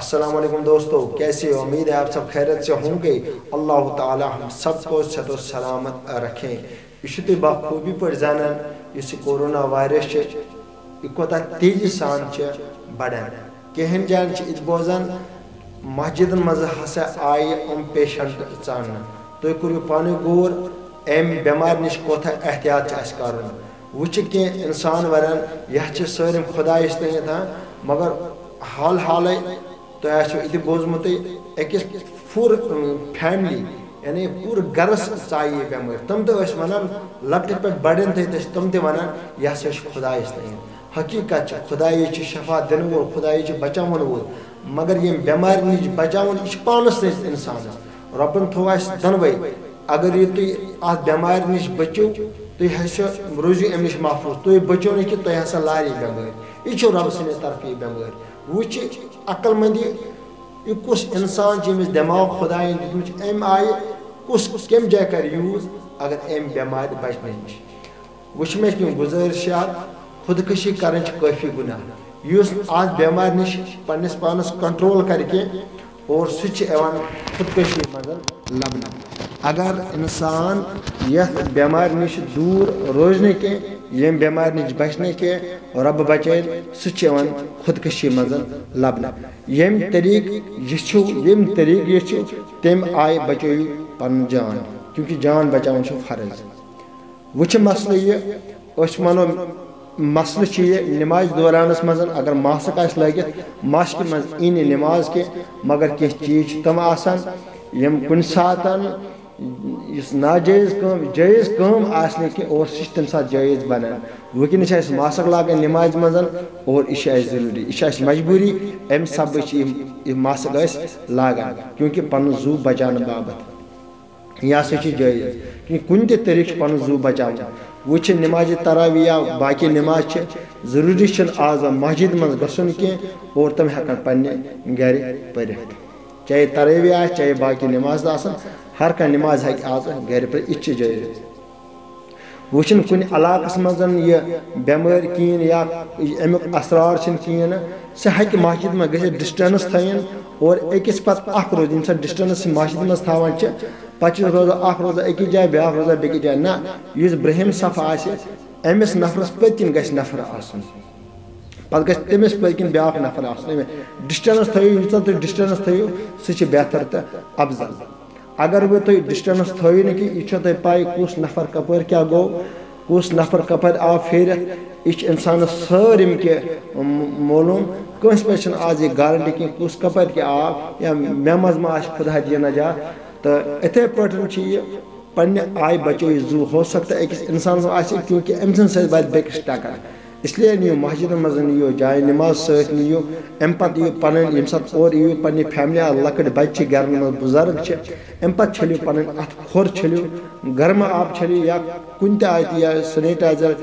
अस्सलाम वालेकुम दोस्तों, कैसे हो? उम्मीद है आप सब खैरियत से होंगे। अल्लाह ताला हम सबको सतो सलामत रखें। यह बखूबी पर जानन इस कोरोना वायरस कोता तेजी सान बढ़ान। कहें जान इत बोजान मस्जिदन मज हसा आय पेशेंट चान। तुम करो पान गौर अम बेमार नश कोथा एहतियात कर वुच कह इंसान वन यह सारे खुदायस तथ मगर हाल हाल तुम ये बोजमुत अकिस पूर फैमिली यानी पूर गरस चाहे बेमार तम तो वन लकट पे बड़न तम वन यह खुदायस तथ हकीकत खुदाई शफा दिन वोल खुदाई बचावन वोल मगर ये बेमार नश बचावन यह पानस इंसान रबन थो दनवे अगर ये तुम अत बेमार नश बचो तुम रोजो अम नश महफूज तुम बचो न कि तुम हसा लारे बेमार यह रब सद तरफ यह बेमार वुच अक्लमंदी यह कुस इंसान जमिस दिमाग खुदाय दित अम आय कुस कम जाय कर यूज अगर अम बेमार बचने नश वुच मे गुजारिश खुदकशी कर काफ़ी गुनाह आज बेमार नश पन्नस पानस कंट्रोल करके और सह खुदकशी मज लबन अगर इंसान यह बेमार नश दूर रोजने के यम बेमार नश बचने के रब बचान सह खुदकशी मज लबन यम तरीक यह तम आय बचो पन जान क्योंकि जान बचान फर्ज वुच मसल यह मनो मसल नमाज दौरानस मज अगर मास्क लगित मास्क मज इन नमाज के मगर कह चीज तम यम कुन सात नाजायज जायज कम आसने के और सह तम सात जायज बनान वुकन मास्क लागान नमाज मज और यह जरूरी यह मजबूरी अम सब मास्क लागान क्योंकि पन जू बचान बाबत यह जायज कि कुन तरीक पन जू बचान वो नमाज तरावी या बाकी नमाज जरूरी आज मस्जिद मज गसन कह और तम हेकन पन्ने घर पर चाहे तरावी आ चाहे बाकी नमाज हर कह नमाज हे आज घर पर यह जायज वो कुन इलाकस मज यह बेमार कहें या अमुक असरार कहें सह हे मस्जिद में ग डिस्टेंस थन और अकिस पत रोज ये डिस्टेंस मस्जिद मज थान पे रोज रोज अकिस जाए ब्या रोजा बेकिस जाए ना इस ब्रहिम सफ आमिस नफरस पतन ग नफर आसन पे तमिस पतन ब्या नफर आसन डिस्टेंस थो यूत तुम डिस्टेंस थो सह बेहतर तो अफजल अगर वो तुम डिस्टेंस थो न कि यह पाई कुस नफर कपर क्या गो कुस नफर कपर आव फेर यह इंसान सारिम के मालूम कंस पे आज ये गारंटी कि कुस कपर क्या आव या मे मज मा खुदा दिया नजात तो इथे पे पन्ने आय बचो जू हो सकता है अकिस इंसान क्योंकि अम सद बेकिस टक्कर इसलिए नियो मस्जिद मज नियो जाए नमाज सत नियो अम पे यो पन ये सात और यो पन्ने फैमिली लकट बच्चे घर में बुजुर्ग अम पे छलियो पन अथ खोर छलियो गर्म आब छलियो या कुन आय या सैनिटाइजर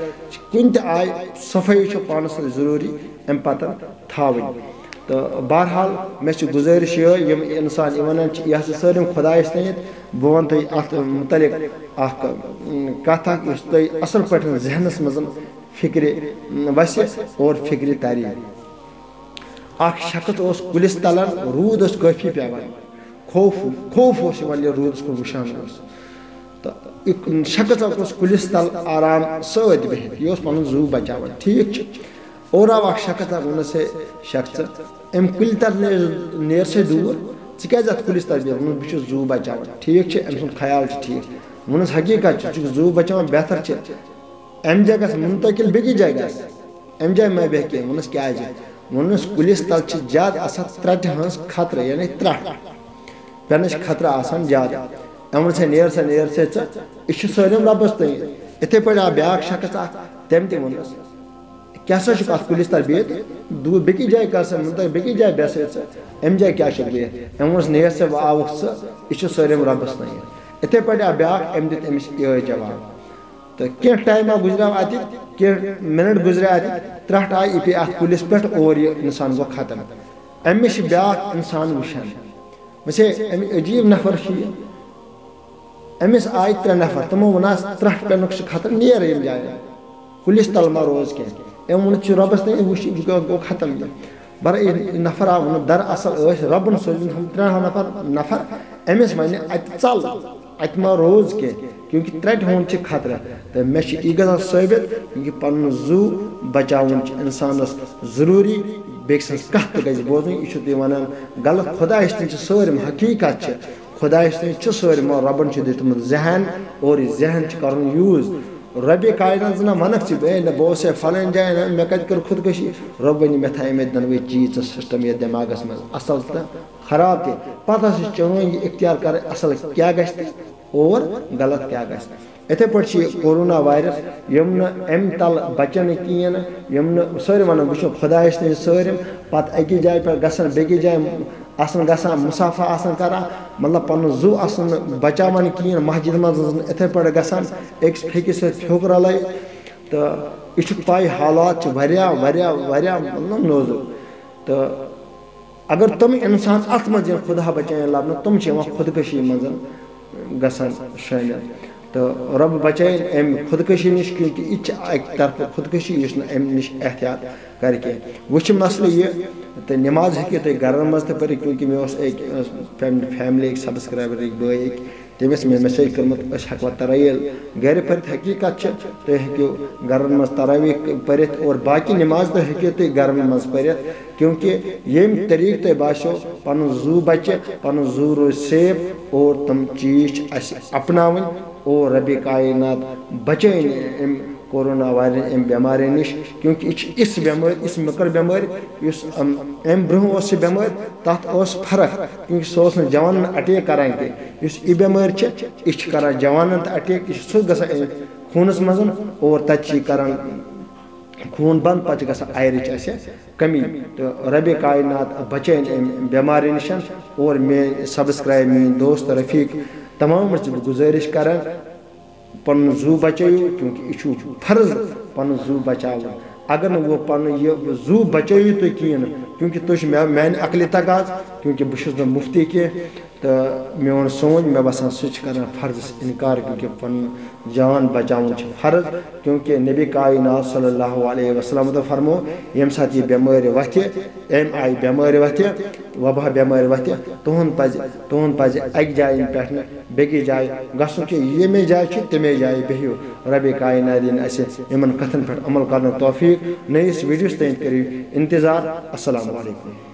कुन आय सफाई पानस जरूरी अम पे थावन तो बहरहाल मे गुजारिश यम इंसान वन यह सारे खुदायस तथ बह वन तुम अत मुतलिक कथ तुम असल पे जहनस मज फिक्र वस और फिक्र तारी शख्स कुलिस तलन रूद काफी पेवान खौफ रूदस कुन वुचान तो शख्स कुलिस तल आराम सत बिहित यह पन जू बचान ठीक और आव शख्स वन से शख्स अम कुल तर नेर से दूर ज़्यादा कुलिस तर बिह बह जू बचान ठीक अम सुन ख्याल ठीक वन हकीकत जू बचान बेहतर अम जगह मुंतकिल बेकि जाए अम जाए मैं बह कह वनस क्या वन कुलिस तल ज्यादा त्रट हज खतर यानी त्रट पेन खतर आसान ज्यादा अम वन नेर से यह सारिम रबस तन इथे पे आ ब्या शख्स तम तस क्या अत कुलिस तर बिहित दूर बेकि जाए कर मुंतकिल बेकि जाए बह अम जाए क्या बिहित अम वन नेर से आव यह सारिम रबस तन इथे पे आ ब्या अम दित अमिस यह जवाब तो कह टाइम गुजरा अत कह मिनट गुजरे अत त्रट आय पे अत कुलिस पे और यह इंसान गो खत्म अमिस ब्या इंसान वुचान वैसे अजीब नफर अमिस आय 3 नफर तमो वन त्रट पे खतर नेर जाए कुलिस तल मा रोज कह अम वो रबस तक वो गो खत्म बर नफर आव दर असल रबन सोजन हम 3 नफर अमिस वन चल अत मा रोज के क्योंकि त्रट होन खतरा तो मे यह साबित क्योंकि पन जू बचावन इंसानस जरूरी बेक सज कत गज बोजन यह वन गलत खुदा सारिम हकीकत खुदा सारिम रबन दितमुत जहन और जहन कर यूज रबी कायनात ना मनक बह फलान जाए मे कत कर खुदकशी रब वन मे थे मे दनवे चीज सिस्टम ये दिमागस मज असल तो खराब ते पता चवन यह इख्तियार कर असल क्या गश्त और गलत क्या गश्त इथे पे कोरोना वायरस यम अम तल बचन कहें यम सारे वन वो खुदा सारिम पत अकि जाए पे गसन बेकि जाए आसन गसान मुसाफा आसन करा मतलब पन जू आसन बचावन कहें मस्जिद मज इथे पे गसान एक फेकिस फ्योक रल तो यह पाई हालात मतलब नोजुक तो अगर तुम इंसान अत मज खुदा बचान लबन तुम खुदकशी मज गसान शामिल तो रब बचान अम खुदकशी नश क्योंकि यह अक तरफ खुदकशी इस अम नश एहतियात कर वो मसल यह तो नमाज हेकि तुम घर मज तो पर क्योंकि मे फैमिली एक सब्सक्राइबर एक बे तमिस मे मैसेज कर्मुत हेकवा तरावील घर पर हकीकत तुम हेको घर मज तरावी पर और बाकी नमाज तो हेको तुम घर मज पर क्योंकि यम तरीक तुम बासो पन जू बचे पन जू रोज सेफ और तम चीज अपनावन और रबी कायनात बचान कोरोना वायरस अम बेमारी नश क्योंकि इस बेमारी इस मकर बेमारी अम ब्रोह बेमारी तथ फर्क क्योंकि सह जवान अटैक करान यह बेमारी यह कर जवान अटैक यह सो ग खूनस मज और तत करान खून बंद पे आयरच कमी तो रबी कायनात बचान अम बेमारी नश और मे सब्सक्राइब मीन दोस्त रफीक तमाम गुजारिश कर पन जू बचो क्योंकि यह फर्ज पन जू बचाव अगर न वो पन यह जू बचो तुम कहें क्योंकि तुम मान अकल तकाज क्योंकि बहुत मुफ्ती कह तो मोन सोच मे बसान सह फर्ज इनकार क्योंकि पन जान बचावन फर्ज क्योंकि नबी कायनात सल्लल्लाहु अलैहि वसल्लम तो फरमो यम साथ यह बेमारी वथ अम आई बेमारी वथ वबा बेमारी वथ तुहन पज अक जाय पे बेकि जाय गसन कि ये जाए तमे जाए बहियो रबी कायनात दिन इन कथन पे अमल कर तौफीक नईस वीडियोस तक करो इंतजार। अस्सलामु अलैकुम।